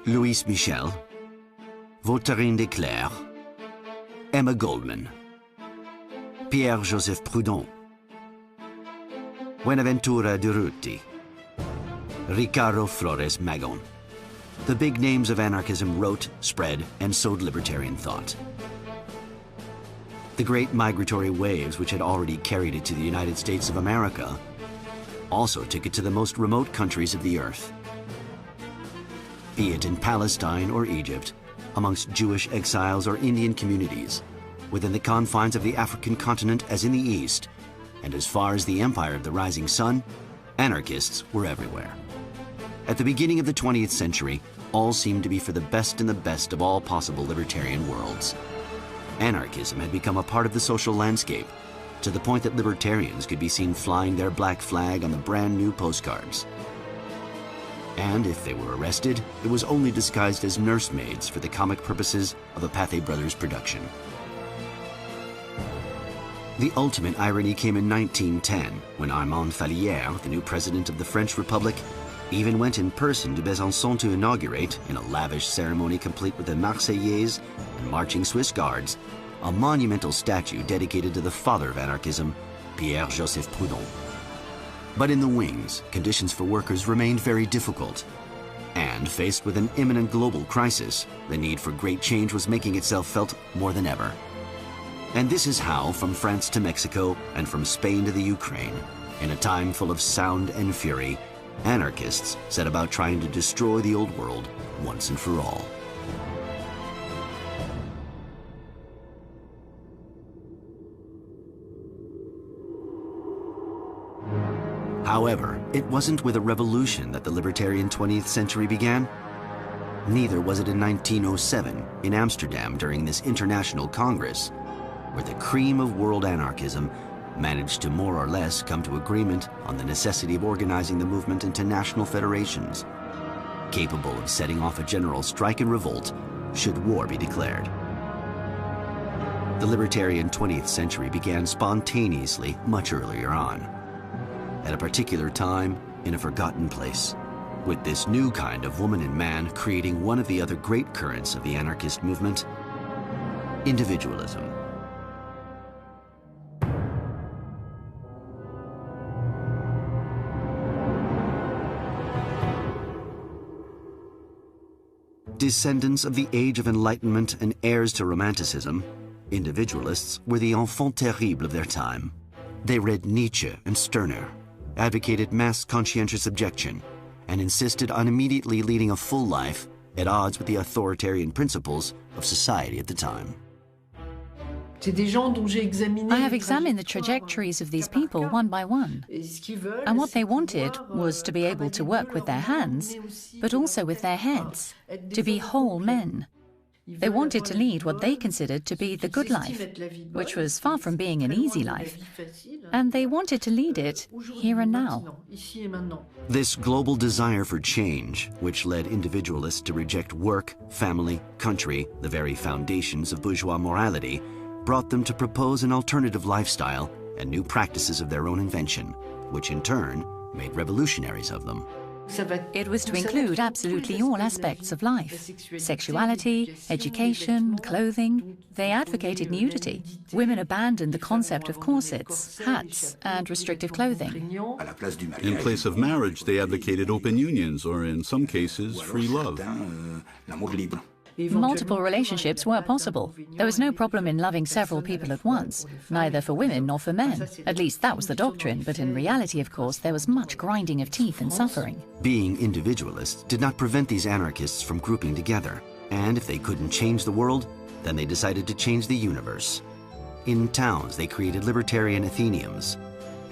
Louis Michel, Vautrin de Clercq, Emma Goldman, Pierre-Joseph Proudhon, Buenaventura Durruti, Ricardo Flores Magón. The big names of anarchism wrote, spread, and sowed libertarian thought. The great migratory waves which had already carried it to the United States of America also took it to the most remote countries of the earth. Be it in Palestine or Egypt, amongst Jewish exiles or Indian communities, within the confines of the African continent as in the East, and as far as the empire of the rising sun, anarchists were everywhere. At the beginning of the 20th century, all seemed to be for the best and the best of all possible libertarian worlds. Anarchism had become a part of the social landscape, to the point that libertarians could be seen flying their black flag on the brand new postcards. And if they were arrested, it was only disguised as nursemaids for the comic purposes of a Pathé Brothers production. The ultimate irony came in 1910, when Armand Fallières, the new president of the French Republic, even went in person to Besançon to inaugurate, in a lavish ceremony complete with the Marseillaise and marching Swiss guards, a monumental statue dedicated to the father of anarchism, Pierre-Joseph Proudhon. But in the wings, conditions for workers remained very difficult. And faced with an imminent global crisis, the need for great change was making itself felt more than ever. And this is how, from France to Mexico and from Spain to the Ukraine, in a time full of sound and fury, anarchists set about trying to destroy the old world once and for all. However, it wasn't with a revolution that the libertarian 20th century began. Neither was it in 1907 in Amsterdam during this international congress, where the cream of world anarchism managed to more or less come to agreement on the necessity of organizing the movement into national federations, capable of setting off a general strike and revolt should war be declared. The libertarian 20th century began spontaneously much earlier on, at a particular time in a forgotten place, with this new kind of woman and man creating one of the other great currents of the anarchist movement, individualism. Descendants of the Age of Enlightenment and heirs to Romanticism, individualists were the enfants terribles of their time. They read Nietzsche and Stirner, advocated mass conscientious objection, and insisted on immediately leading a full life at odds with the authoritarian principles of society at the time. I have examined the trajectories of these people one by one, and what they wanted was to be able to work with their hands, but also with their heads, to be whole men. They wanted to lead what they considered to be the good life, which was far from being an easy life, and they wanted to lead it here and now. This global desire for change, which led individualists to reject work, family, country, the very foundations of bourgeois morality, brought them to propose an alternative lifestyle and new practices of their own invention, which in turn made revolutionaries of them. It was to include absolutely all aspects of life: sexuality, education, clothing. They advocated nudity. Women abandoned the concept of corsets, hats, and restrictive clothing. In place of marriage, they advocated open unions, or in some cases, free love. Multiple relationships were possible. There was no problem in loving several people at once, neither for women nor for men. At least that was the doctrine, but in reality, of course, there was much grinding of teeth and suffering. Being individualists did not prevent these anarchists from grouping together, and if they couldn't change the world, then they decided to change the universe. In towns, they created libertarian athenaeums,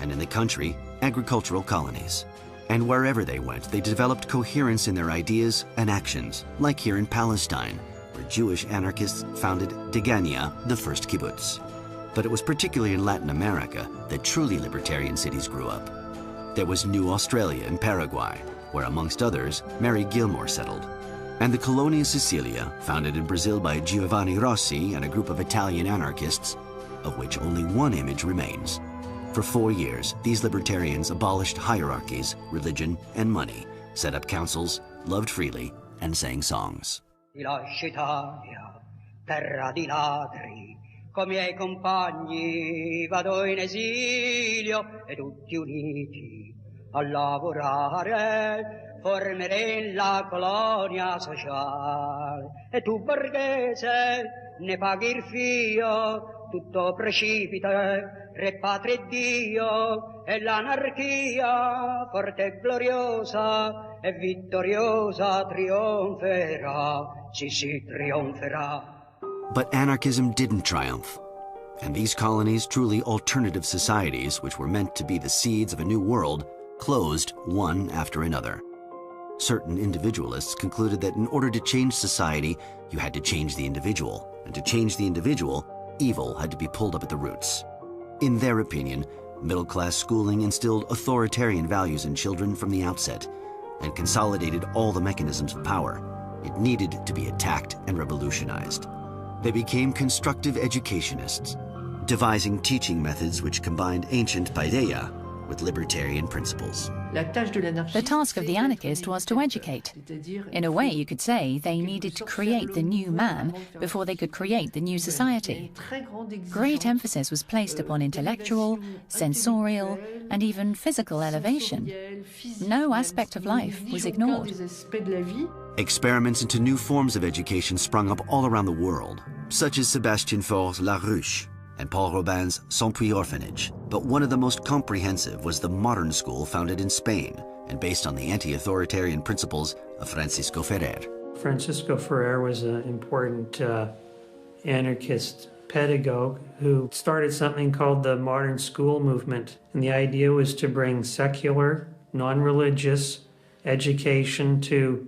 and in the country, agricultural colonies. And wherever they went, they developed coherence in their ideas and actions, like here in Palestine, where Jewish anarchists founded Degania, the first kibbutz. But it was particularly in Latin America that truly libertarian cities grew up. There was New Australia in Paraguay, where amongst others, Mary Gilmore settled. And the Colonia Sicilia, founded in Brazil by Giovanni Rossi and a group of Italian anarchists, of which only one image remains. For 4 years, these libertarians abolished hierarchies, religion, and money, set up councils, loved freely, and sang songs. Terra di ladri, coi miei compagni vado in esilio e tutti uniti a lavorare formeremo la colonia sociale. E tu borghese ne paghi il fio, tutto precipita, re patria e Dio, e l'anarchia forte e gloriosa e vittoriosa trionferà, sì trionferà. But anarchism didn't triumph, and these colonies, truly alternative societies, which were meant to be the seeds of a new world, closed one after another. Certain individualists concluded that in order to change society, you had to change the individual, and to change the individual, evil had to be pulled up at the roots. In their opinion, middle-class schooling instilled authoritarian values in children from the outset, and consolidated all the mechanisms of power. It needed to be attacked and revolutionized. They became constructive educationists, devising teaching methods which combined ancient paideia with libertarian principles. The task of the anarchist was to educate. In a way, you could say they needed to create the new man before they could create the new society. Great emphasis was placed upon intellectual, sensorial, and even physical elevation. No aspect of life was ignored. Experiments into new forms of education sprung up all around the world, such as Sébastien Faur's La Ruche and Paul Robin's Sans-Puy Orphanage. But one of the most comprehensive was the modern school founded in Spain and based on the anti-authoritarian principles of Francisco Ferrer. Francisco Ferrer was an important anarchist pedagogue who started something called the modern school movement. And the idea was to bring secular, non-religious education to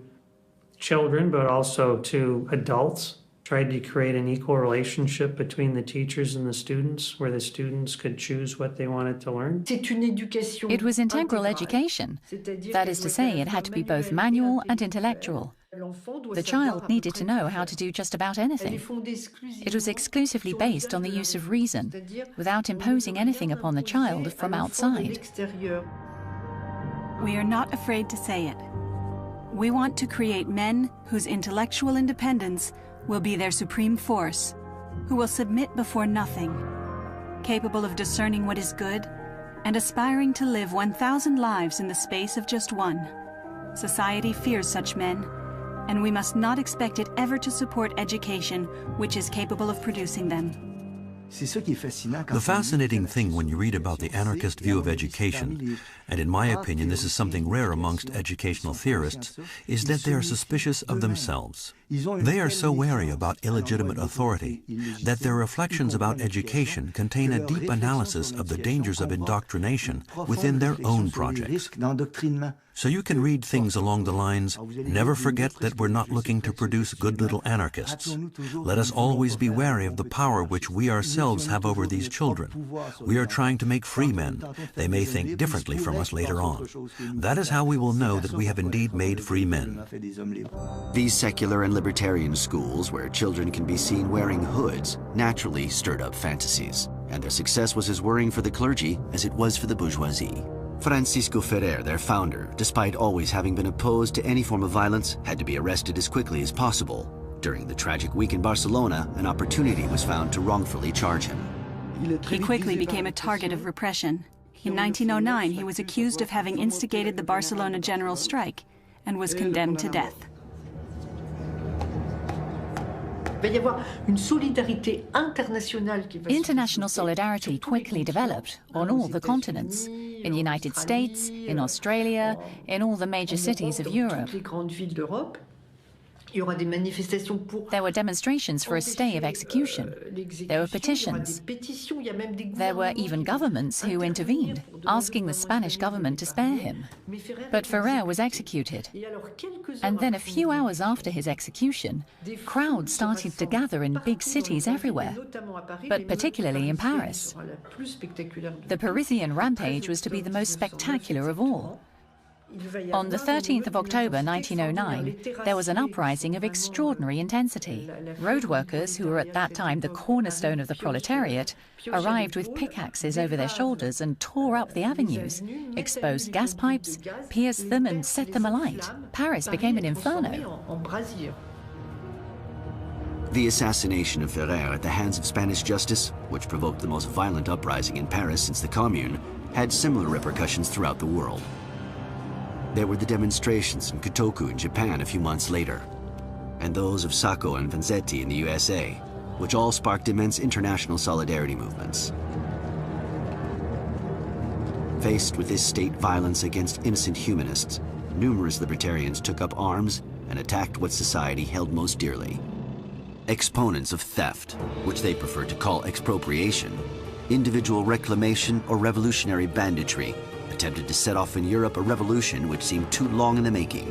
children, but also to adults. Tried to create an equal relationship between the teachers and the students, where the students could choose what they wanted to learn. It was integral education. That is to say, it had to be both manual and intellectual. The child needed to know how to do just about anything. It was exclusively based on the use of reason, without imposing anything upon the child from outside. We are not afraid to say it. We want to create men whose intellectual independence will be their supreme force, who will submit before nothing, capable of discerning what is good, and aspiring to live 1,000 lives in the space of just one. Society fears such men, and we must not expect it ever to support education which is capable of producing them. The fascinating thing when you read about the anarchist view of education, and in my opinion this is something rare amongst educational theorists, is that they are suspicious of themselves. They are so wary about illegitimate authority that their reflections about education contain a deep analysis of the dangers of indoctrination within their own projects. So you can read things along the lines, never forget that we're not looking to produce good little anarchists. Let us always be wary of the power which we ourselves have over these children. We are trying to make free men. They may think differently from us later on. That is how we will know that we have indeed made free men. These secular and libertarian schools, where children can be seen wearing hoods, naturally stirred up fantasies, and their success was as worrying for the clergy as it was for the bourgeoisie. Francisco Ferrer, their founder, despite always having been opposed to any form of violence, had to be arrested as quickly as possible. During the tragic week in Barcelona, an opportunity was found to wrongfully charge him. He quickly became a target of repression. In 1909, he was accused of having instigated the Barcelona general strike and was condemned to death. International solidarity quickly developed on all the continents, in the United States, in Australia, in all the major cities of Europe. There were demonstrations for a stay of execution. There were petitions. There were even governments who intervened, asking the Spanish government to spare him. But Ferrer was executed. And then a few hours after his execution, crowds started to gather in big cities everywhere, but particularly in Paris. The Parisian rampage was to be the most spectacular of all. On the 13th of October 1909, there was an uprising of extraordinary intensity. Road workers, who were at that time the cornerstone of the proletariat, arrived with pickaxes over their shoulders and tore up the avenues, exposed gas pipes, pierced them and set them alight. Paris became an inferno. The assassination of Ferrer at the hands of Spanish justice, which provoked the most violent uprising in Paris since the Commune, had similar repercussions throughout the world. There were the demonstrations in Kotoku in Japan a few months later, and those of Sacco and Vanzetti in the USA, which all sparked immense international solidarity movements. Faced with this state violence against innocent humanists, numerous libertarians took up arms and attacked what society held most dearly. Exponents of theft, which they preferred to call expropriation, individual reclamation, or revolutionary banditry, attempted to set off in Europe a revolution which seemed too long in the making.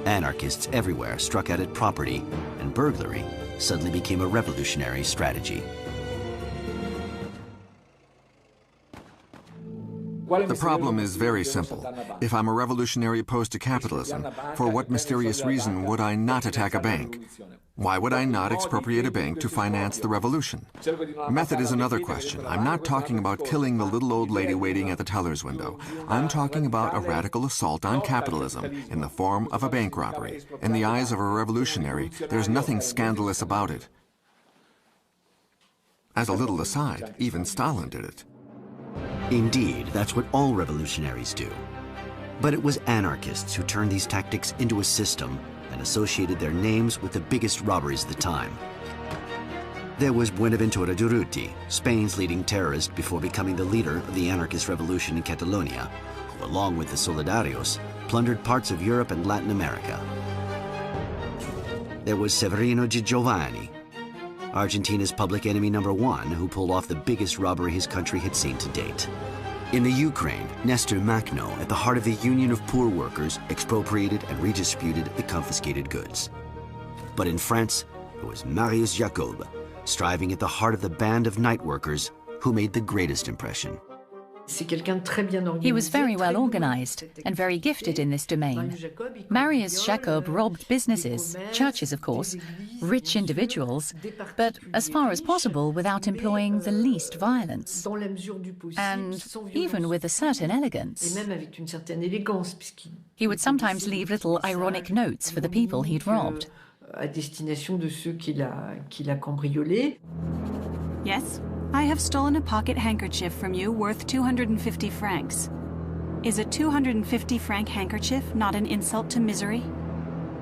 Anarchists everywhere struck out at property, and burglary suddenly became a revolutionary strategy. The problem is very simple. If I'm a revolutionary opposed to capitalism, for what mysterious reason would I not attack a bank? Why would I not expropriate a bank to finance the revolution? Method is another question. I'm not talking about killing the little old lady waiting at the teller's window. I'm talking about a radical assault on capitalism in the form of a bank robbery. In the eyes of a revolutionary, there's nothing scandalous about it. As a little aside, even Stalin did it. Indeed, that's what all revolutionaries do. But it was anarchists who turned these tactics into a system and associated their names with the biggest robberies of the time. There was Buenaventura Durruti, Spain's leading terrorist before becoming the leader of the anarchist revolution in Catalonia, who, along with the Solidarios, plundered parts of Europe and Latin America. There was Severino Di Giovanni, Argentina's public enemy #1, who pulled off the biggest robbery his country had seen to date. In the Ukraine, Nestor Makhno, at the heart of the Union of Poor Workers, expropriated and redistributed the confiscated goods. But in France, it was Marius Jacob, striving at the heart of the band of night workers, who made the greatest impression. He was very well organized and very gifted in this domain. Marius Jacob robbed businesses, churches of course, rich individuals, but as far as possible without employing the least violence, and even with a certain elegance. He would sometimes leave little ironic notes for the people he'd robbed. Yes? I have stolen a pocket handkerchief from you worth 250 francs. Is a 250-franc handkerchief not an insult to misery?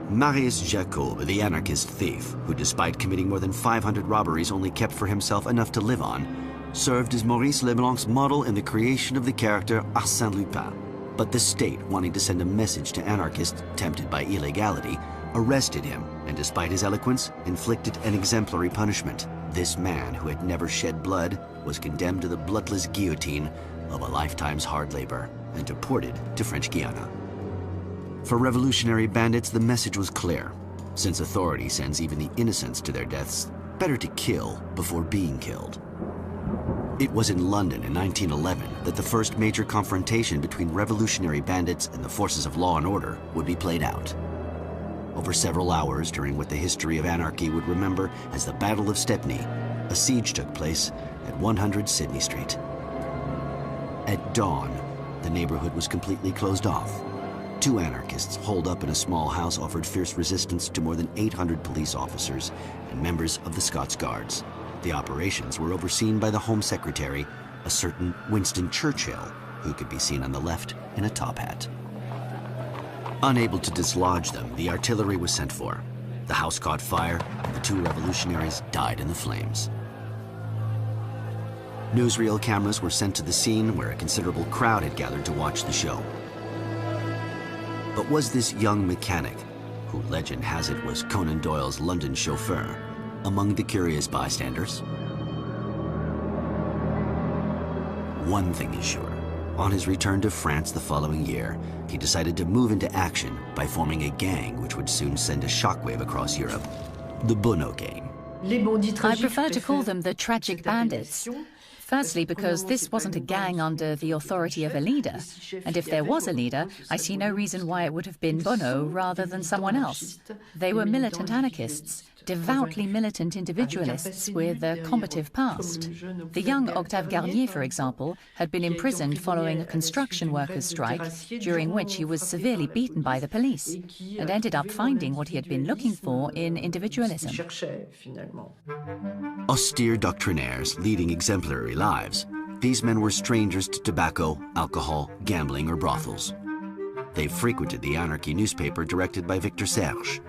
Marius Jacob, the anarchist thief, who despite committing more than 500 robberies only kept for himself enough to live on, served as Maurice Leblanc's model in the creation of the character Arsène Lupin. But the state, wanting to send a message to anarchists tempted by illegality, arrested him, and despite his eloquence, inflicted an exemplary punishment. This man, who had never shed blood, was condemned to the bloodless guillotine of a lifetime's hard labor and deported to French Guiana. For revolutionary bandits, the message was clear. Since authority sends even the innocents to their deaths, better to kill before being killed. It was in London in 1911 that the first major confrontation between revolutionary bandits and the forces of law and order would be played out. Over several hours, during what the history of anarchy would remember as the Battle of Stepney, a siege took place at 100 Sydney Street. At dawn, the neighborhood was completely closed off. Two anarchists holed up in a small house offered fierce resistance to more than 800 police officers and members of the Scots Guards. The operations were overseen by the Home Secretary, a certain Winston Churchill, who could be seen on the left in a top hat. Unable to dislodge them, the artillery was sent for. The house caught fire, and the two revolutionaries died in the flames. Newsreel cameras were sent to the scene, where a considerable crowd had gathered to watch the show. But was this young mechanic, who legend has it was Conan Doyle's London chauffeur, among the curious bystanders? One thing is sure. On his return to France the following year, he decided to move into action by forming a gang which would soon send a shockwave across Europe, the Bono Gang. I prefer to call them the tragic bandits. Firstly, because this wasn't a gang under the authority of a leader. And if there was a leader, I see no reason why it would have been Bono rather than someone else. They were militant anarchists, devoutly militant individualists with a combative past. The young Octave Garnier, for example, had been imprisoned following a construction workers' strike, during which he was severely beaten by the police, and ended up finding what he had been looking for in individualism. Austere doctrinaires leading exemplary lives, these men were strangers to tobacco, alcohol, gambling, or brothels. They frequented the Anarchy newspaper directed by Victor Serge.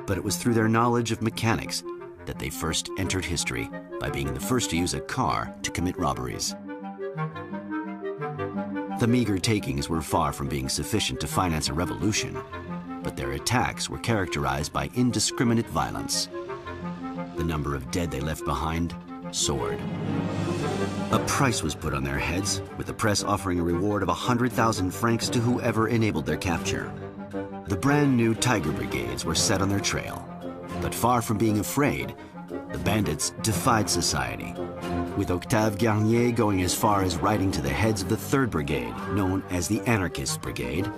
But it was through their knowledge of mechanics that they first entered history by being the first to use a car to commit robberies. The meager takings were far from being sufficient to finance a revolution, but their attacks were characterized by indiscriminate violence. The number of dead they left behind soared. A price was put on their heads, with the press offering a reward of 100,000 francs to whoever enabled their capture. The brand new Tiger Brigades were set on their trail, but far from being afraid, the bandits defied society, with Octave Garnier going as far as writing to the heads of the 3rd Brigade, known as the Anarchist Brigade.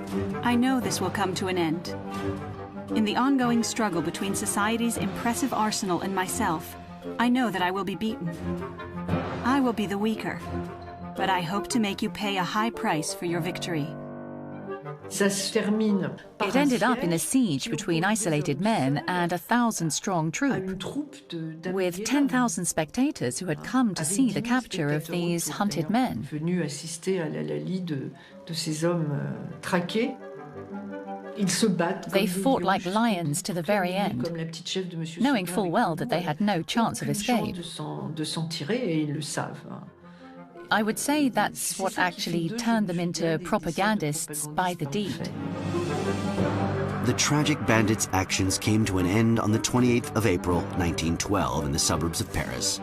I know this will come to an end. In the ongoing struggle between society's impressive arsenal and myself, I know that I will be beaten. I will be the weaker, but I hope to make you pay a high price for your victory. It ended up in a siege between isolated men and a 1,000-strong troop, with 10,000 spectators who had come to see the capture of these hunted men. They fought like lions to the very end, knowing full well that they had no chance of escape. I would say that's what actually turned them into propagandists by the deed. The tragic bandits' actions came to an end on the 28th of April, 1912, in the suburbs of Paris.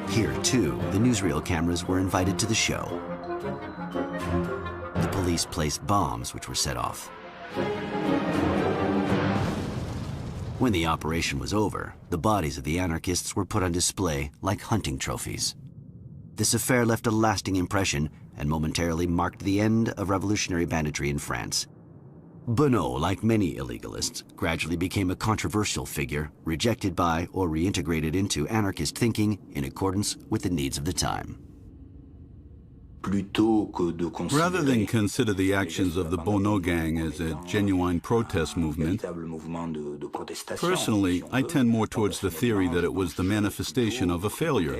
Here, too, the newsreel cameras were invited to the show. The police placed bombs which were set off. When the operation was over, the bodies of the anarchists were put on display like hunting trophies. This affair left a lasting impression and momentarily marked the end of revolutionary banditry in France. Bono, like many illegalists, gradually became a controversial figure, rejected by or reintegrated into anarchist thinking in accordance with the needs of the time. Rather than consider the actions of the Bono gang as a genuine protest movement, personally, I tend more towards the theory that it was the manifestation of a failure.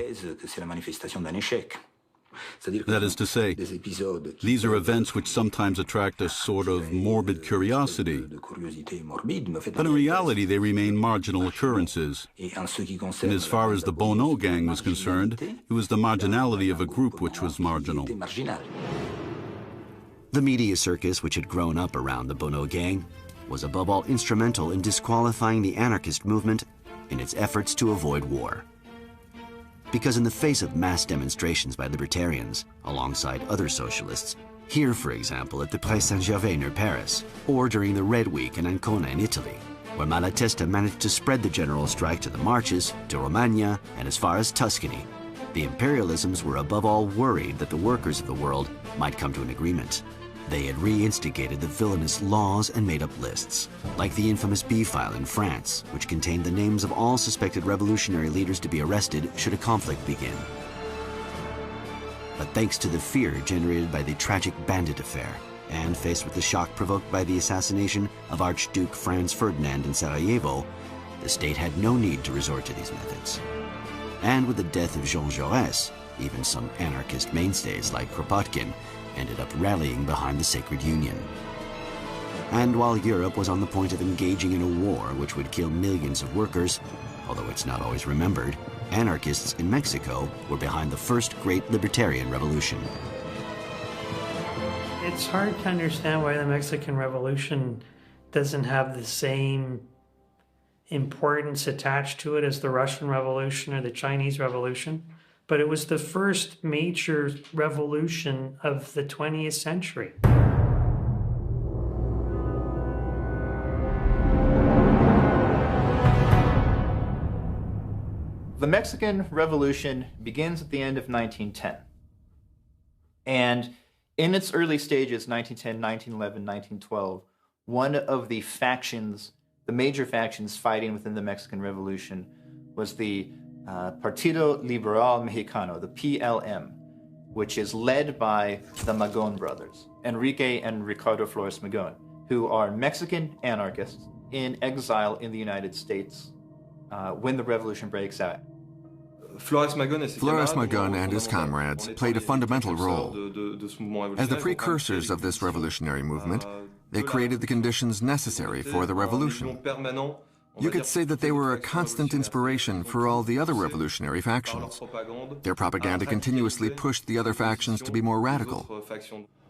That is to say, these are events which sometimes attract a sort of morbid curiosity, but in reality they remain marginal occurrences. And as far as the Bono gang was concerned, it was the marginality of a group which was marginal. The media circus which had grown up around the Bono gang was above all instrumental in disqualifying the anarchist movement in its efforts to avoid war. Because in the face of mass demonstrations by libertarians, alongside other socialists, here, for example, at the Pré Saint-Gervais near Paris, or during the Red Week in Ancona in Italy, where Malatesta managed to spread the general strike to the Marches, to Romagna, and as far as Tuscany, the imperialisms were above all worried that the workers of the world might come to an agreement. They had re-instigated the villainous laws and made up lists, like the infamous B-file in France, which contained the names of all suspected revolutionary leaders to be arrested should a conflict begin. But thanks to the fear generated by the tragic bandit affair, and faced with the shock provoked by the assassination of Archduke Franz Ferdinand in Sarajevo, the state had no need to resort to these methods. And with the death of Jean Jaurès, even some anarchist mainstays like Kropotkin ended up rallying behind the Sacred Union. And while Europe was on the point of engaging in a war which would kill millions of workers, although it's not always remembered, anarchists in Mexico were behind the first great libertarian revolution. It's hard to understand why the Mexican Revolution doesn't have the same importance attached to it as the Russian Revolution or the Chinese Revolution. But it was the first major revolution of the 20th century. The Mexican Revolution begins at the end of 1910. And in its early stages, 1910, 1911, 1912, one of the factions, the major factions fighting within the Mexican Revolution, was the Partido Liberal Mexicano, the PLM, which is led by the Magon brothers, Enrique and Ricardo Flores Magon, who are Mexican anarchists in exile in the United States when the revolution breaks out. Flores Magon and his comrades played a fundamental role. As the precursors of this revolutionary movement, they created the conditions necessary for the revolution. You could say that they were a constant inspiration for all the other revolutionary factions. Their propaganda continuously pushed the other factions to be more radical.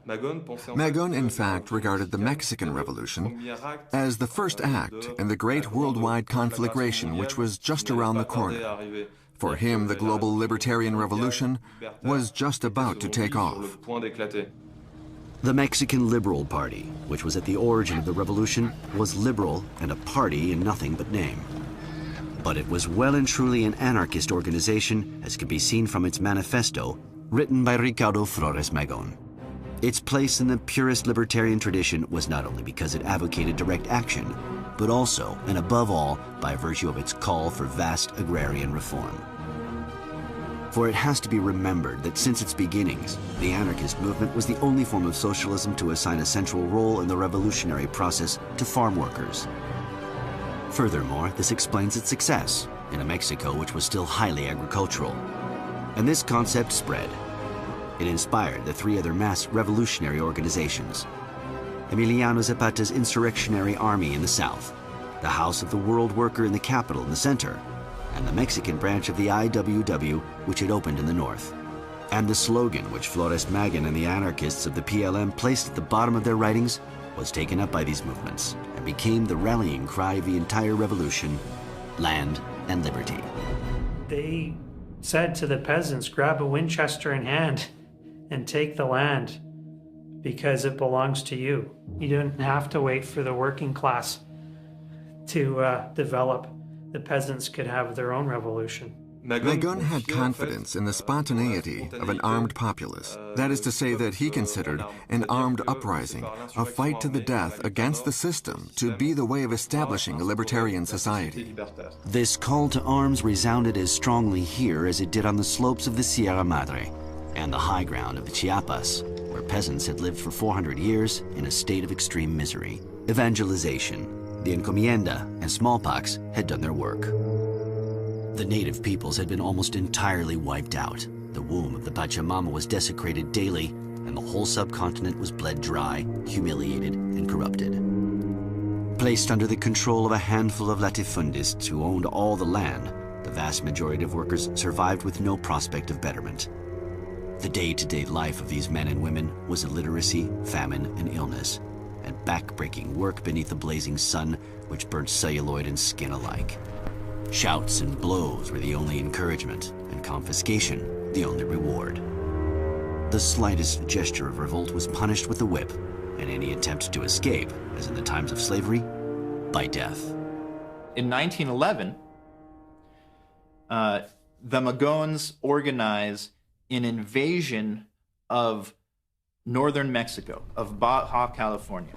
Magon, in fact, regarded the Mexican Revolution as the first act in the great worldwide conflagration which was just around the corner. For him, the global libertarian revolution was just about to take off. The Mexican Liberal Party, which was at the origin of the revolution, was liberal and a party in nothing but name. But it was well and truly an anarchist organization, as can be seen from its manifesto, written by Ricardo Flores Magon. Its place in the purest libertarian tradition was not only because it advocated direct action, but also, and above all, by virtue of its call for vast agrarian reform. For it has to be remembered that since its beginnings, the anarchist movement was the only form of socialism to assign a central role in the revolutionary process to farm workers. Furthermore, this explains its success in a Mexico which was still highly agricultural. And this concept spread. It inspired the three other mass revolutionary organizations: Emiliano Zapata's insurrectionary army in the south, the House of the World Worker in the capital in the center, and the Mexican branch of the IWW, which had opened in the north. And the slogan which Flores Magon and the anarchists of the PLM placed at the bottom of their writings was taken up by these movements and became the rallying cry of the entire revolution: land and liberty. They said to the peasants, grab a Winchester in hand and take the land, because it belongs to you. You don't have to wait for the working class to develop. The peasants could have their own revolution. Magon had confidence in the spontaneity of an armed populace. That is to say that he considered an armed uprising, a fight to the death against the system, to be the way of establishing a libertarian society. This call to arms resounded as strongly here as it did on the slopes of the Sierra Madre and the high ground of the Chiapas, where peasants had lived for 400 years in a state of extreme misery. Evangelization, the encomienda, and smallpox had done their work. The native peoples had been almost entirely wiped out. The womb of the Pachamama was desecrated daily, and the whole subcontinent was bled dry, humiliated, and corrupted. Placed under the control of a handful of latifundists who owned all the land, the vast majority of workers survived with no prospect of betterment. The day-to-day life of these men and women was illiteracy, famine, and illness, and back-breaking work beneath the blazing sun, which burnt celluloid and skin alike. Shouts and blows were the only encouragement, and confiscation the only reward. The slightest gesture of revolt was punished with the whip, and any attempt to escape, as in the times of slavery, by death. In 1911, the Magons organize an invasion of northern Mexico, of Baja California.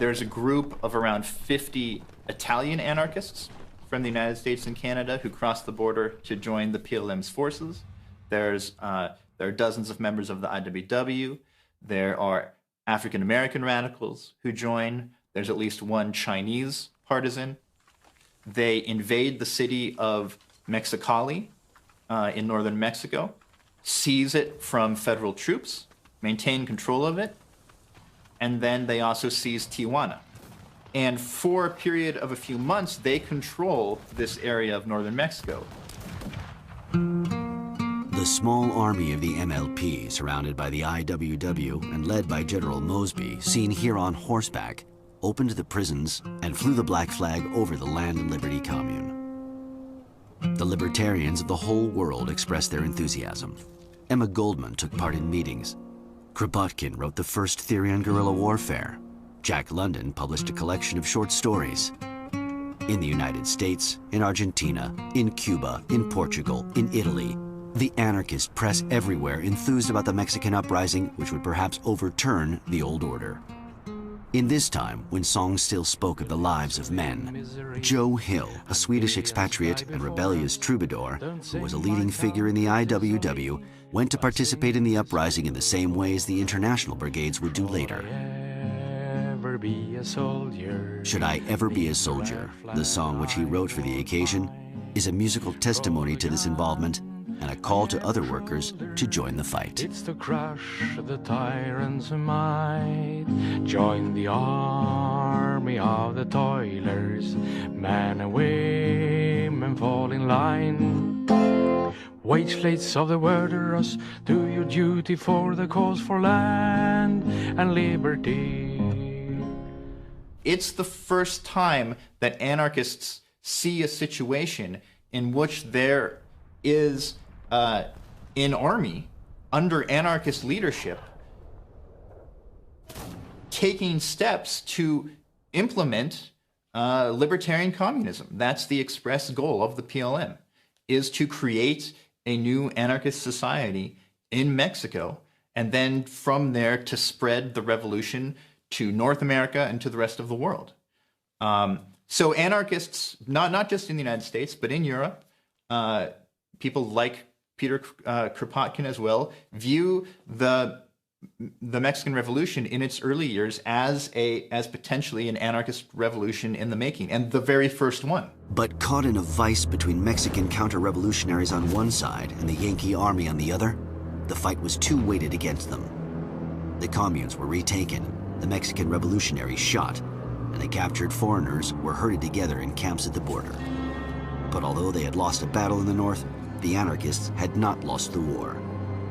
There's a group of around 50 Italian anarchists from the United States and Canada who crossed the border to join the PLM's forces. There are dozens of members of the IWW. There are African-American radicals who join. There's at least one Chinese partisan. They invade the city of Mexicali in northern Mexico, seize it from federal troops, maintain control of it, and then they also seize Tijuana. And for a period of a few months, they control this area of northern Mexico. The small army of the MLP, surrounded by the IWW and led by General Mosby, seen here on horseback, opened the prisons and flew the black flag over the Land and Liberty Commune. The libertarians of the whole world expressed their enthusiasm. Emma Goldman took part in meetings. Kropotkin wrote the first theory on guerrilla warfare. Jack London published a collection of short stories. In the United States, in Argentina, in Cuba, in Portugal, in Italy, the anarchist press everywhere enthused about the Mexican uprising, which would perhaps overturn the old order. In this time, when songs still spoke of the lives of men, Joe Hill, a Swedish expatriate and rebellious troubadour, who was a leading figure in the IWW, went to participate in the uprising in the same way as the international brigades would do later. Should I Ever Be a Soldier, the song which he wrote for the occasion, is a musical testimony to this involvement and a call to other workers to join the fight. It's to crush the tyrant's might. Join the army of the toilers. Men and women fall in line. Wage slaves of the workers, do your duty for the cause for land and liberty. It's the first time that anarchists see a situation in which there is an army under anarchist leadership taking steps to implement libertarian communism. That's the express goal of the PLM, is to create a new anarchist society in Mexico, and then from there to spread the revolution to North America and to the rest of the world. So anarchists, not just in the United States, but in Europe, people like Peter Kropotkin as well, view the Mexican Revolution in its early years as potentially an anarchist revolution in the making, and the very first one. But caught in a vice between Mexican counter-revolutionaries on one side and the Yankee army on the other, the fight was too weighted against them. The communes were retaken, the Mexican revolutionaries shot, and the captured foreigners were herded together in camps at the border. But although they had lost a battle in the north, the anarchists had not lost the war.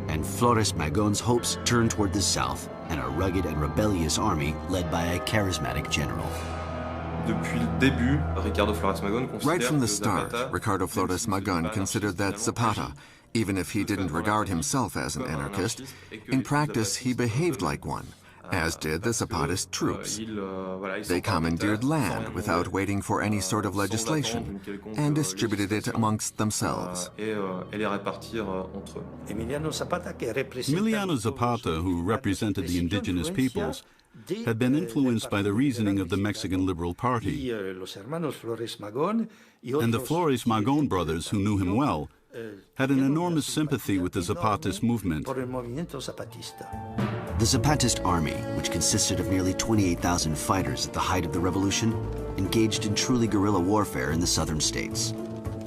And Flores Magon's hopes turned toward the south and a rugged and rebellious army led by a charismatic general. Right from the start, Ricardo Flores Magón considered that Zapata, even if he didn't regard himself as an anarchist, in practice he behaved like one, as did the Zapatist troops. They commandeered land without waiting for any sort of legislation and distributed it amongst themselves. Emiliano Zapata, who represented the indigenous peoples, had been influenced by the reasoning of the Mexican Liberal Party. And the Flores Magón brothers, who knew him well, had an enormous sympathy with the Zapatist movement. The Zapatist army, which consisted of nearly 28,000 fighters at the height of the revolution, engaged in truly guerrilla warfare in the southern states.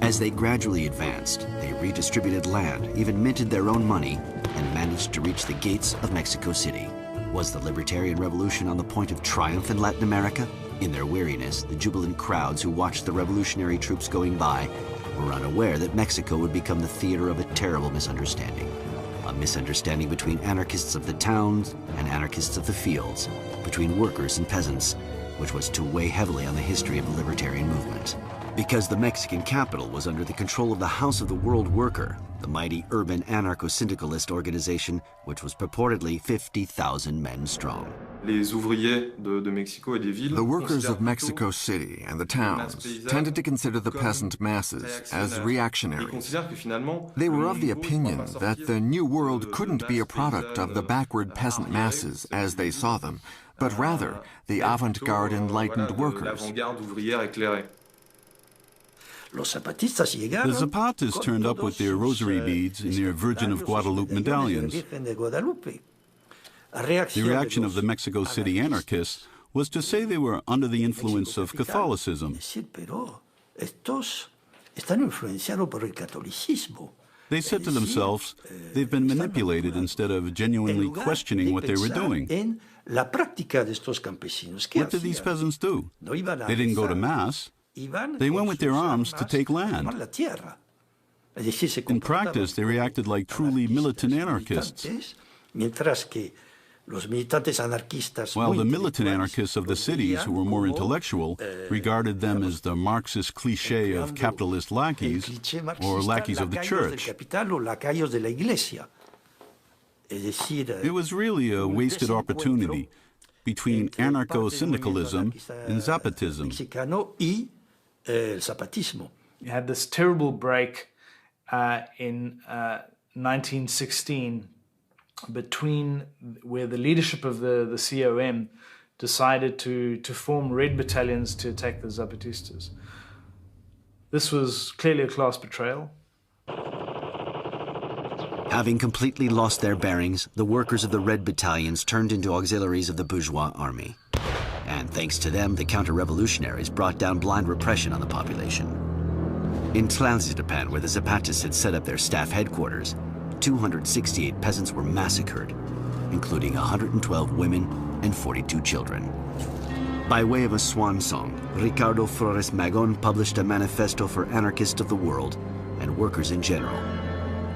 As they gradually advanced, they redistributed land, even minted their own money, and managed to reach the gates of Mexico City. Was the libertarian revolution on the point of triumph in Latin America? In their weariness, the jubilant crowds who watched the revolutionary troops going by were unaware that Mexico would become the theater of a terrible misunderstanding. A misunderstanding between anarchists of the towns and anarchists of the fields, between workers and peasants, which was to weigh heavily on the history of the libertarian movement. Because the Mexican capital was under the control of the House of the World Worker, the mighty urban anarcho-syndicalist organization, which was purportedly 50,000 men strong. The workers of Mexico City and the towns tended to consider the peasant masses as reactionaries. They were of the opinion that the New World couldn't be a product of the backward peasant masses as they saw them, but rather the avant-garde enlightened workers. The Zapatistas turned up with their rosary beads and their Virgin of Guadalupe medallions. The reaction of the Mexico City anarchists was to say they were under the influence of Catholicism. They said to themselves, they've been manipulated instead of genuinely questioning what they were doing. What did these peasants do? They didn't go to Mass. They went with their arms to take land. In practice, they reacted like truly militant anarchists. While the militant anarchists of the cities, who were more intellectual, regarded them as the Marxist cliché of capitalist lackeys or lackeys of the church. It was really a wasted opportunity between anarcho-syndicalism and Zapatism. You had this terrible break in 1916 between where the leadership of the COM decided to form red battalions to attack the Zapatistas. This was clearly a class betrayal. Having completely lost their bearings, the workers of the red battalions turned into auxiliaries of the bourgeois army. And thanks to them, the counter-revolutionaries brought down blind repression on the population. In Tlalzidapan, where the Zapatists had set up their staff headquarters, 268 peasants were massacred, including 112 women and 42 children. By way of a swan song, Ricardo Flores Magón published a manifesto for anarchists of the world and workers in general.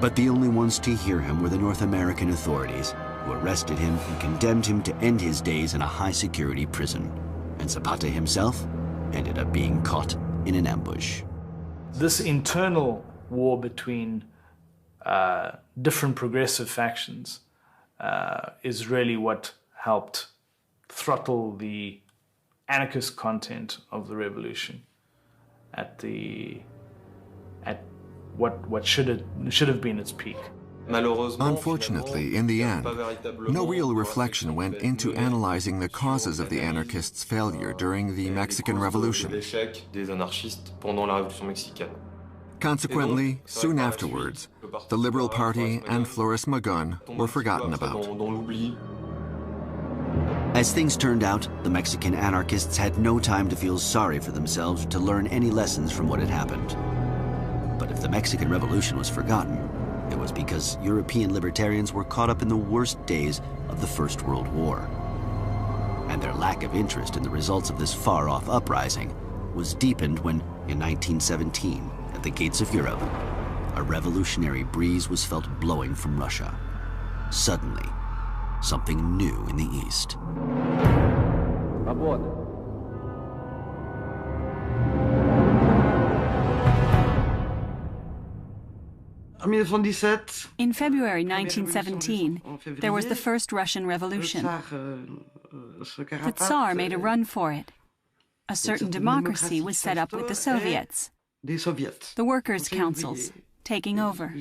But the only ones to hear him were the North American authorities, who arrested him and condemned him to end his days in a high-security prison. And Zapata himself ended up being caught in an ambush. This internal war between different progressive factions is really what helped throttle the anarchist content of the revolution at what should have been its peak. Unfortunately, in the end, no real reflection went into analyzing the causes of the anarchists' failure during the Mexican Revolution. Consequently, soon afterwards, the Liberal Party and Flores Magón were forgotten about. As things turned out, the Mexican anarchists had no time to feel sorry for themselves or to learn any lessons from what had happened. But if the Mexican Revolution was forgotten, it was because European libertarians were caught up in the worst days of the First World War. And their lack of interest in the results of this far-off uprising was deepened when, in 1917, at the gates of Europe, a revolutionary breeze was felt blowing from Russia. Suddenly, something new in the East. In February 1917, there was the first Russian Revolution. The Tsar made a run for it. A certain democracy was set up with the Soviets, the workers' councils, taking over.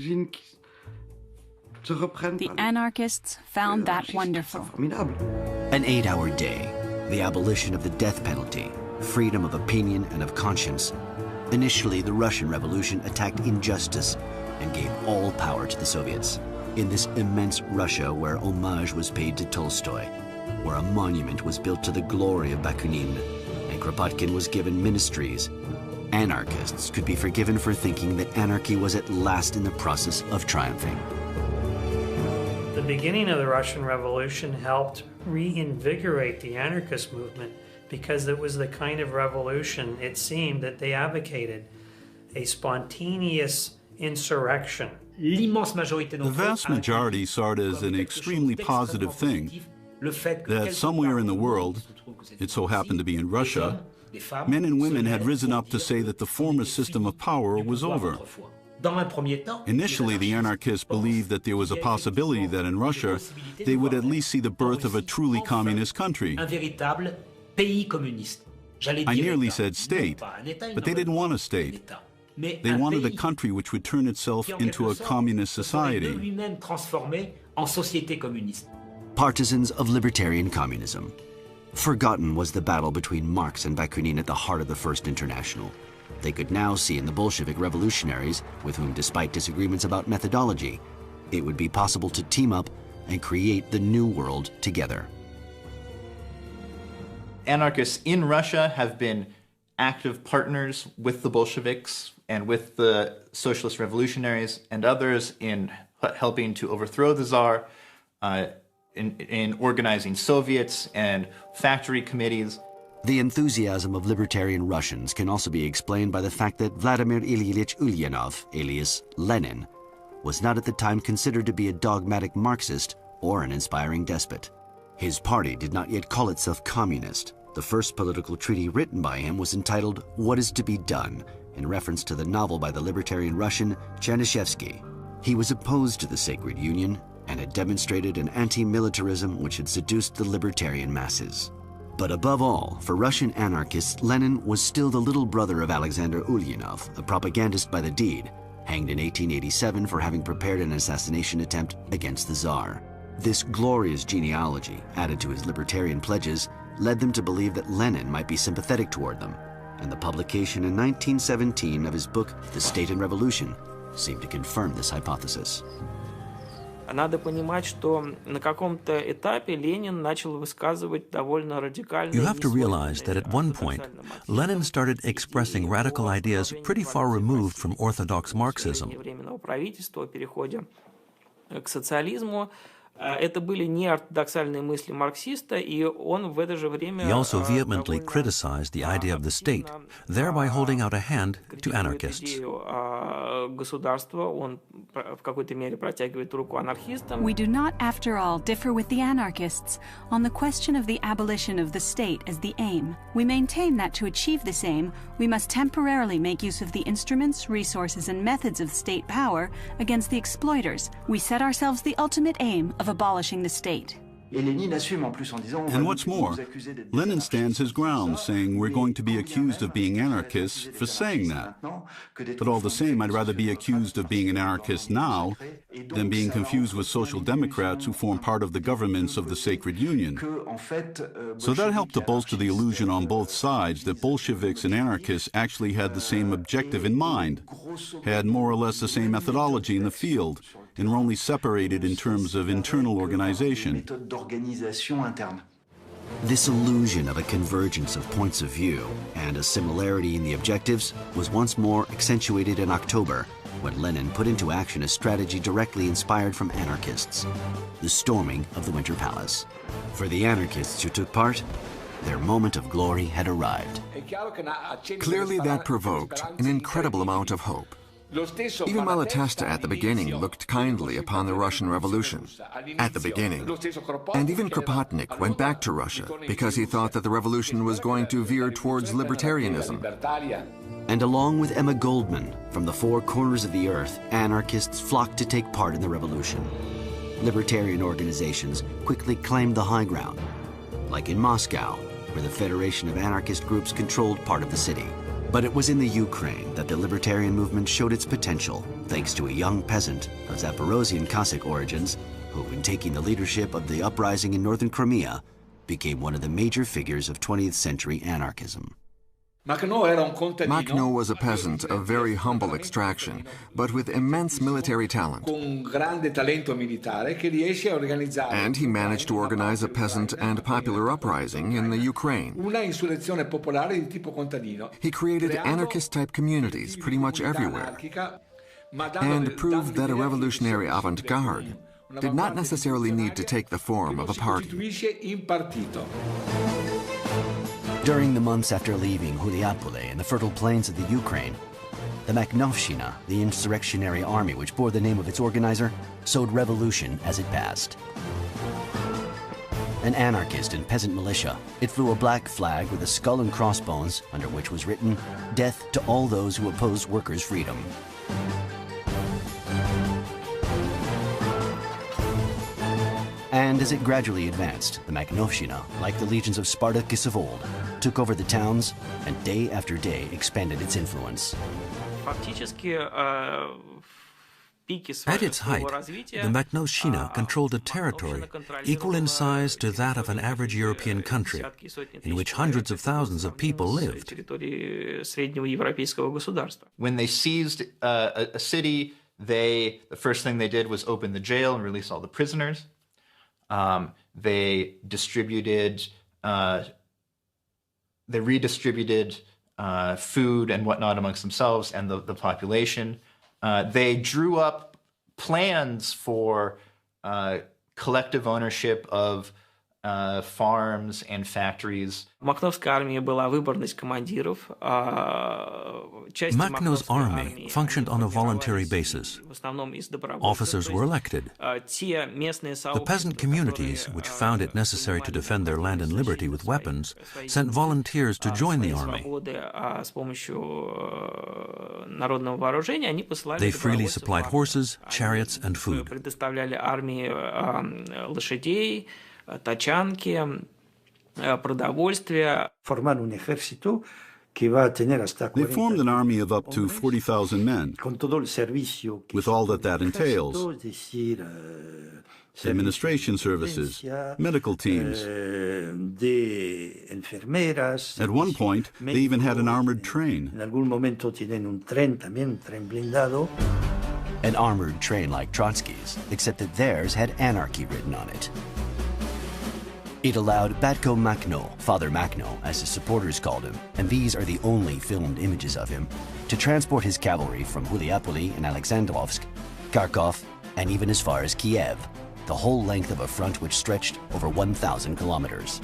The anarchists found that wonderful. An 8-hour day, the abolition of the death penalty, freedom of opinion and of conscience. Initially, the Russian Revolution attacked injustice and gave all power to the Soviets. In this immense Russia where homage was paid to Tolstoy, where a monument was built to the glory of Bakunin, and Kropotkin was given ministries, anarchists could be forgiven for thinking that anarchy was at last in the process of triumphing. The beginning of the Russian Revolution helped reinvigorate the anarchist movement because it was the kind of revolution, it seemed, that they advocated. A spontaneous insurrection. The vast majority saw it as an extremely positive thing, that somewhere in the world, it so happened to be in Russia, men and women had risen up to say that the former system of power was over. Initially, the anarchists believed that there was a possibility that in Russia, they would at least see the birth of a truly communist country. I nearly said state, but they didn't want a state. They wanted a country which would turn itself into a communist society. Partisans of libertarian communism. Forgotten was the battle between Marx and Bakunin at the heart of the First International. They could now see in the Bolshevik revolutionaries, with whom, despite disagreements about methodology, it would be possible to team up and create the new world together. Anarchists in Russia have been active partners with the Bolsheviks and with the socialist revolutionaries and others in helping to overthrow the Tsar, in organizing Soviets and factory committees. The enthusiasm of libertarian Russians can also be explained by the fact that Vladimir Ilyich Ulyanov, alias Lenin, was not at the time considered to be a dogmatic Marxist or an inspiring despot. His party did not yet call itself communist. The first political treaty written by him was entitled What is to be Done, in reference to the novel by the libertarian Russian Chernyshevsky. He was opposed to the Sacred Union and had demonstrated an anti-militarism which had seduced the libertarian masses. But above all, for Russian anarchists, Lenin was still the little brother of Alexander Ulyanov, a propagandist by the deed, hanged in 1887 for having prepared an assassination attempt against the Tsar. This glorious genealogy, added to his libertarian pledges, led them to believe that Lenin might be sympathetic toward them, and the publication in 1917 of his book, The State and Revolution, seemed to confirm this hypothesis. Надо понимать, что на каком-то этапе Ленин начал высказывать довольно радикальные... You have to realize that at one point, Lenin started expressing radical ideas pretty far removed from orthodox Marxism. Временного правительства о переходе к социализму. Это были неортодоксальные мысли марксиста, и он в это же время... He also vehemently criticized the idea of the state, thereby holding out a hand to anarchists. Государства, он в какой-то мере протягивает руку анархистам. We do not, after all, differ with the anarchists on the question of the abolition of the state as the aim. We maintain that to achieve this aim, we must temporarily make use of the instruments, resources, and methods of state power against the exploiters. We set ourselves the ultimate aim of abolishing the state. And what's more, Lenin stands his ground, saying we're going to be accused of being anarchists for saying that. But all the same, I'd rather be accused of being an anarchist now than being confused with social democrats who form part of the governments of the Sacred Union. So that helped to bolster the illusion on both sides that Bolsheviks and anarchists actually had the same objective in mind, had more or less the same methodology in the field, and were only separated in terms of internal organization. This illusion of a convergence of points of view and a similarity in the objectives was once more accentuated in October, when Lenin put into action a strategy directly inspired from anarchists, the storming of the Winter Palace. For the anarchists who took part, their moment of glory had arrived. Clearly that provoked an incredible amount of hope. Even Malatesta at the beginning looked kindly upon the Russian Revolution. At the beginning. And even Kropotnik went back to Russia because he thought that the revolution was going to veer towards libertarianism. And along with Emma Goldman, from the four corners of the earth, anarchists flocked to take part in the revolution. Libertarian organizations quickly claimed the high ground, like in Moscow, where the Federation of Anarchist Groups controlled part of the city. But it was in the Ukraine that the libertarian movement showed its potential, thanks to a young peasant of Zaporozhian Cossack origins, who, in taking the leadership of the uprising in northern Crimea, became one of the major figures of 20th century anarchism. Makhno was a peasant of very humble extraction, but with immense military talent. And he managed to organize a peasant and popular uprising in the Ukraine. He created anarchist-type communities pretty much everywhere, and proved that a revolutionary avant-garde did not necessarily need to take the form of a party. During the months after leaving Huliapole and the fertile plains of the Ukraine, the Makhnovshina, the insurrectionary army which bore the name of its organizer, sowed revolution as it passed. An anarchist and peasant militia, it flew a black flag with a skull and crossbones under which was written, "Death to all those who oppose workers' freedom." And as it gradually advanced, the Makhnovshina, like the legions of Spartacus of old, took over the towns and day after day expanded its influence. At its height, the Makhnovshina controlled a territory equal in size to that of an average European country, in which hundreds of thousands of people lived. When they seized a city, the first thing they did was open the jail and release all the prisoners. They redistributed food and whatnot amongst themselves and the population. They drew up plans for collective ownership of farms and factories. Makhno's army functioned on a voluntary basis. Officers were elected. The peasant communities, which found it necessary to defend their land and liberty with weapons, sent volunteers to join the army. They freely supplied horses, chariots, and food. продовольствия. They formed an army of up to 40,000 men, with all that entails: administration services, medical teams. At one point, they even had an armored train. An armored train like Trotsky's, except that theirs had anarchy written on it. It allowed Batko Makhno, Father Makhno, as his supporters called him, and these are the only filmed images of him, to transport his cavalry from Huliapoli and Alexandrovsk, Kharkov, and even as far as Kiev, the whole length of a front which stretched over 1,000 kilometers.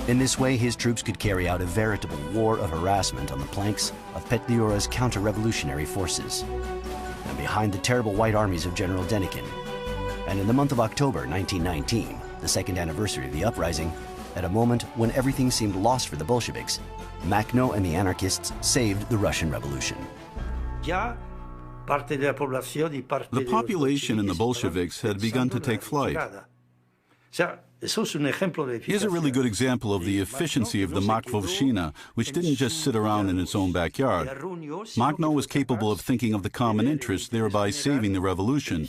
In this way, his troops could carry out a veritable war of harassment on the flanks of Petliura's counter-revolutionary forces, and behind the terrible white armies of General Denikin. And in the month of October 1919, the second anniversary of the uprising, at a moment when everything seemed lost for the Bolsheviks, Makhno and the anarchists saved the Russian Revolution. The population and the Bolsheviks had begun to take flight. Here's a really good example of the efficiency of the Makhnovshchina, which didn't just sit around in its own backyard. Makhno was capable of thinking of the common interest, thereby saving the revolution.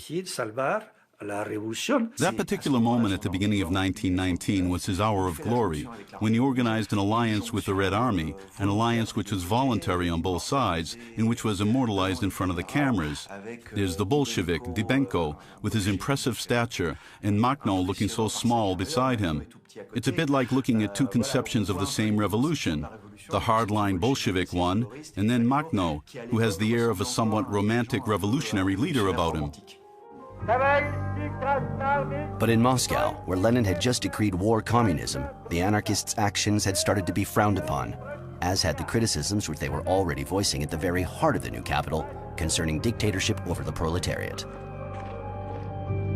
That particular moment at the beginning of 1919 was his hour of glory, when he organized an alliance with the Red Army, an alliance which was voluntary on both sides, and which was immortalized in front of the cameras. There's the Bolshevik, Dybenko, with his impressive stature, and Makhno looking so small beside him. It's a bit like looking at two conceptions of the same revolution, the hardline Bolshevik one, and then Makhno, who has the air of a somewhat romantic revolutionary leader about him. But in Moscow, where Lenin had just decreed war communism, the anarchists' actions had started to be frowned upon, as had the criticisms which they were already voicing at the very heart of the new capital concerning dictatorship over the proletariat.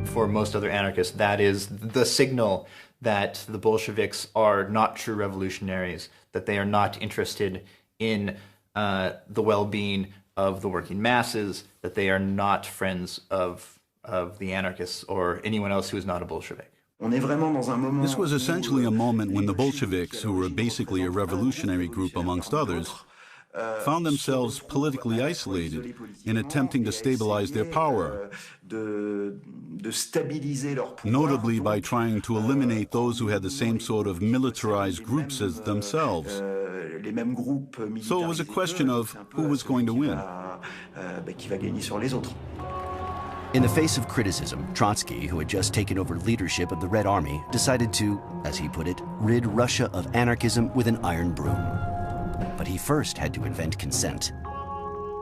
For most other anarchists, that is the signal that the Bolsheviks are not true revolutionaries, that they are not interested in the well-being of the working masses, that they are not friends of the anarchists or anyone else who is not a Bolshevik. This was essentially a moment when the Bolsheviks, who were basically a revolutionary group amongst others, found themselves politically isolated in attempting to stabilize their power, notably by trying to eliminate those who had the same sort of militarized groups as themselves. So it was a question of who was going to win. In the face of criticism, Trotsky, who had just taken over leadership of the Red Army, decided to, as he put it, rid Russia of anarchism with an iron broom. But he first had to invent consent.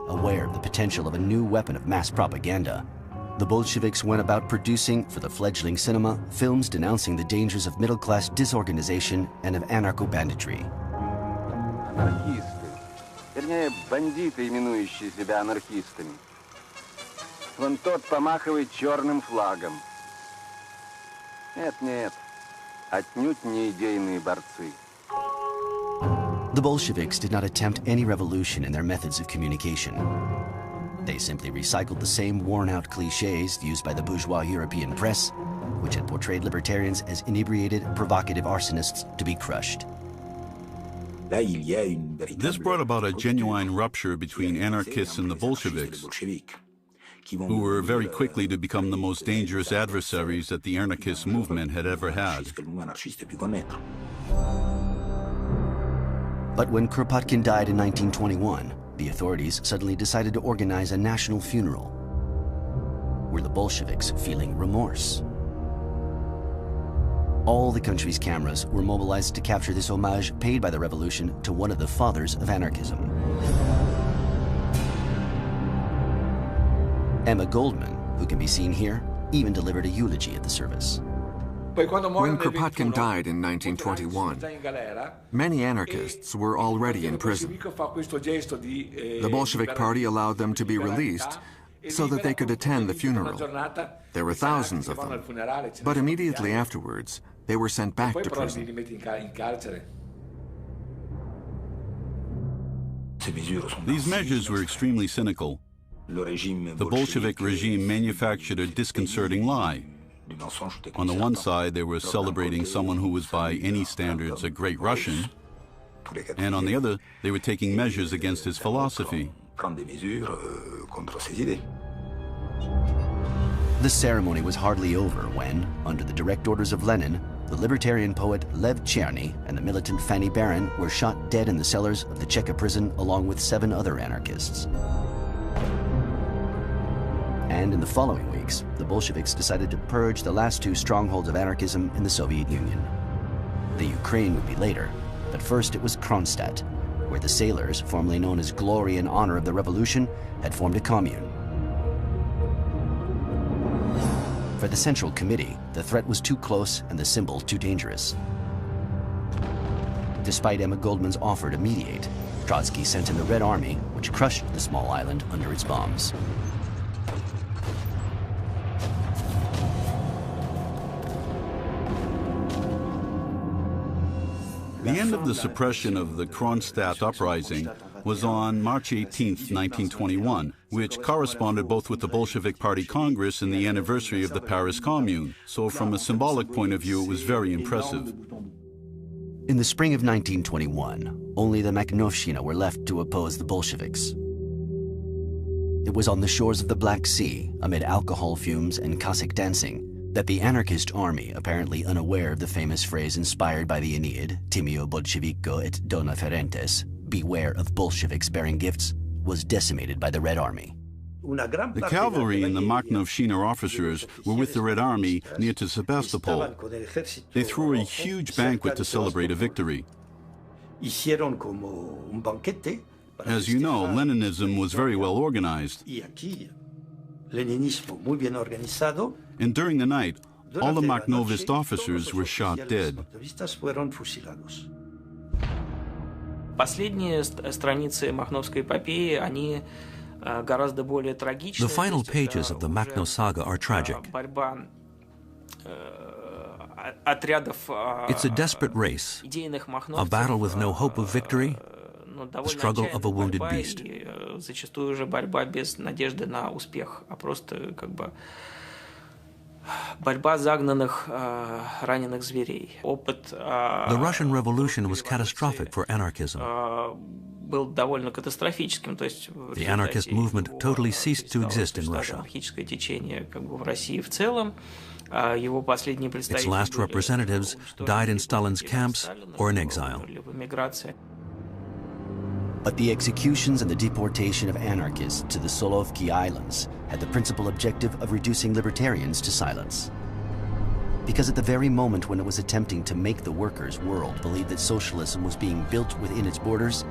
Aware of the potential of a new weapon of mass propaganda, the Bolsheviks went about producing, for the fledgling cinema, films denouncing the dangers of middle-class disorganization and of anarcho-banditry. Бандиты, именующие себя анархистами. Вон тот помахивает черным флагом. Нет, отнюдь не идейные борцы. The Bolsheviks did not attempt any revolution in their methods of communication. They simply recycled the same worn-out cliches used by the bourgeois European press, which had portrayed libertarians as inebriated, provocative arsonists to be crushed. This brought about a genuine rupture between anarchists and the Bolsheviks, who were very quickly to become the most dangerous adversaries that the anarchist movement had ever had. But when Kropotkin died in 1921, the authorities suddenly decided to organize a national funeral. Were the Bolsheviks feeling remorse? All the country's cameras were mobilized to capture this homage paid by the revolution to one of the fathers of anarchism. Emma Goldman, who can be seen here, even delivered a eulogy at the service. When Kropotkin died in 1921, many anarchists were already in prison. The Bolshevik Party allowed them to be released so that they could attend the funeral. There were thousands of them, but immediately afterwards, they were sent back to prison. These measures were extremely cynical. The Bolshevik regime manufactured a disconcerting lie. On the one side, they were celebrating someone who was by any standards a great Russian, and on the other, they were taking measures against his philosophy. The ceremony was hardly over when, under the direct orders of Lenin, the libertarian poet Lev Cherny and the militant Fanny Baron were shot dead in the cellars of the Cheka prison along with 7 other anarchists. And in the following weeks, the Bolsheviks decided to purge the last 2 strongholds of anarchism in the Soviet Union. The Ukraine would be later, but first it was Kronstadt, where the sailors, formerly known as Glory and Honor of the Revolution, had formed a commune. For the Central Committee, the threat was too close and the symbol too dangerous. Despite Emma Goldman's offer to mediate, Trotsky sent in the Red Army, which crushed the small island under its bombs. The end of the suppression of the Kronstadt uprising was on March 18, 1921, which corresponded both with the Bolshevik Party Congress and the anniversary of the Paris Commune. So from a symbolic point of view, it was very impressive. In the spring of 1921, only the Makhnovshchina were left to oppose the Bolsheviks. It was on the shores of the Black Sea, amid alcohol fumes and Cossack dancing, that the anarchist army, apparently unaware of the famous phrase inspired by the Aeneid, Timeo Bolshevico et dona ferentes, beware of Bolsheviks bearing gifts, was decimated by the Red Army. The cavalry and the Makhnovshchina officers were with the Red Army near to Sebastopol. They threw a huge banquet to celebrate a victory. As you know, Leninism was very well organized. And during the night, all the Makhnovist officers were shot dead. The final pages of the Makhno saga are tragic. It's a desperate race, a battle with no hope of victory, the struggle of a wounded beast. The Russian Revolution was catastrophic for anarchism. The anarchist movement totally ceased to exist in Russia. Its last representatives died in Stalin's camps or in exile. But the executions and the deportation of anarchists to the Solovki Islands had the principal objective of reducing libertarians to silence. Because at the very moment when it was attempting to make the workers' world believe that socialism was being built within its borders,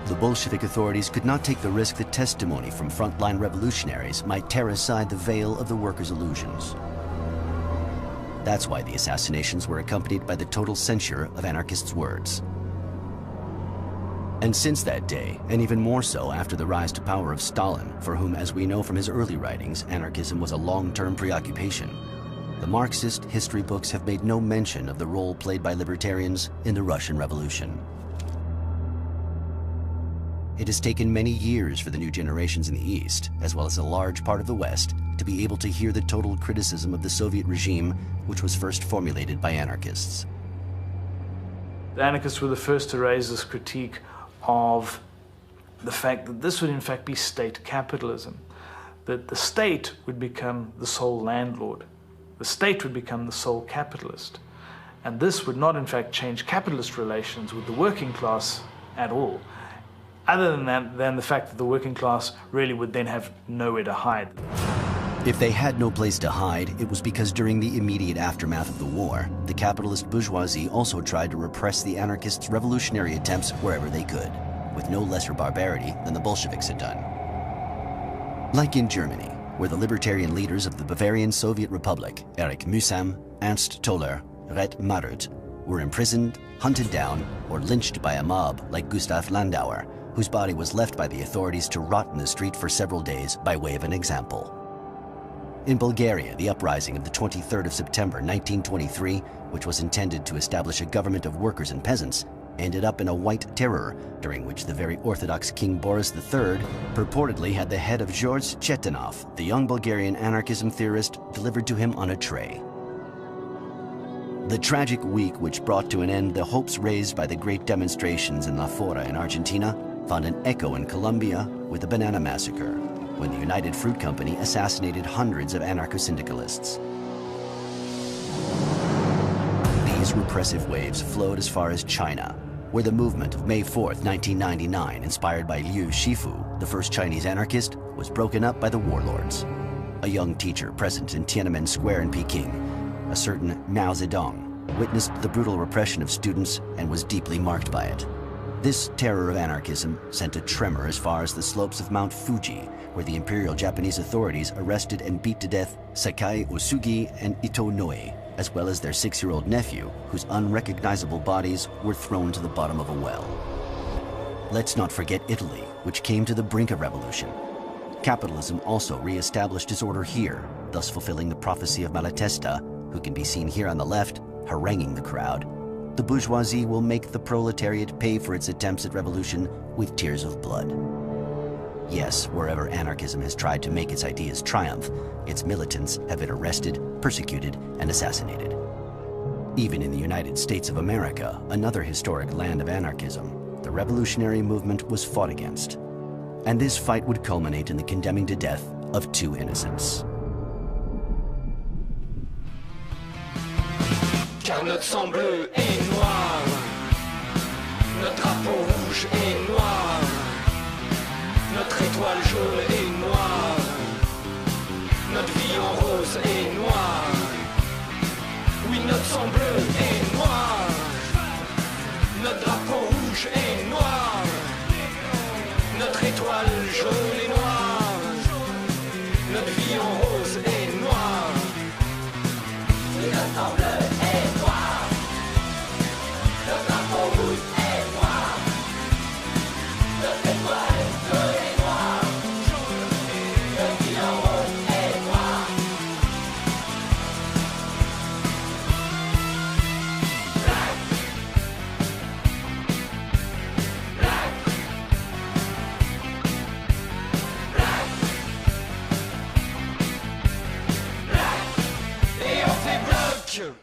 the Bolshevik authorities could not take the risk that testimony from frontline revolutionaries might tear aside the veil of the workers' illusions. That's why the assassinations were accompanied by the total censure of anarchists' words. And since that day, and even more so after the rise to power of Stalin, for whom, as we know from his early writings, anarchism was a long-term preoccupation, the Marxist history books have made no mention of the role played by libertarians in the Russian Revolution. It has taken many years for the new generations in the East, as well as a large part of the West, to be able to hear the total criticism of the Soviet regime, which was first formulated by anarchists. The anarchists were the first to raise this critique of the fact that this would in fact be state capitalism, that the state would become the sole landlord, the state would become the sole capitalist, and this would not in fact change capitalist relations with the working class at all, other than the fact that the working class really would then have nowhere to hide. If they had no place to hide, it was because during the immediate aftermath of the war, the capitalist bourgeoisie also tried to repress the anarchists' revolutionary attempts wherever they could, with no lesser barbarity than the Bolsheviks had done. Like in Germany, where the libertarian leaders of the Bavarian Soviet Republic, Erich Mühsam, Ernst Toller, Ret Marut, were imprisoned, hunted down, or lynched by a mob like Gustav Landauer, whose body was left by the authorities to rot in the street for several days by way of an example. In Bulgaria, the uprising of the 23rd of September 1923, which was intended to establish a government of workers and peasants, ended up in a white terror, during which the very orthodox King Boris III purportedly had the head of George Chetanov, the young Bulgarian anarchism theorist, delivered to him on a tray. The tragic week which brought to an end the hopes raised by the great demonstrations in La Fora in Argentina found an echo in Colombia with the Banana Massacre, when the United Fruit Company assassinated hundreds of anarcho-syndicalists. These repressive waves flowed as far as China, where the movement of May 4th, 1999, inspired by Liu Shifu, the first Chinese anarchist, was broken up by the warlords. A young teacher present in Tiananmen Square in Peking, a certain Mao Zedong, witnessed the brutal repression of students and was deeply marked by it. This terror of anarchism sent a tremor as far as the slopes of Mount Fuji, where the Imperial Japanese authorities arrested and beat to death Sakai Osugi and Ito Noe, as well as their 6-year-old nephew, whose unrecognizable bodies were thrown to the bottom of a well. Let's not forget Italy, which came to the brink of revolution. Capitalism also re-established its order here, thus fulfilling the prophecy of Malatesta, who can be seen here on the left, haranguing the crowd. The bourgeoisie will make the proletariat pay for its attempts at revolution with tears of blood. Yes, wherever anarchism has tried to make its ideas triumph, its militants have been arrested, persecuted, and assassinated. Even in the United States of America, another historic land of anarchism, the revolutionary movement was fought against. And this fight would culminate in the condemning to death of 2 innocents. Car notre sang bleu et noir, notre drapeau rouge et noir, notre étoile jaune et noire, notre vie en rose et noire. Oui, notre sang bleu et noir, notre drapeau rouge et noir, notre étoile jaune et noire, notre vie en rose et noire. Oui, notre sang bleu. Et on fait bloc.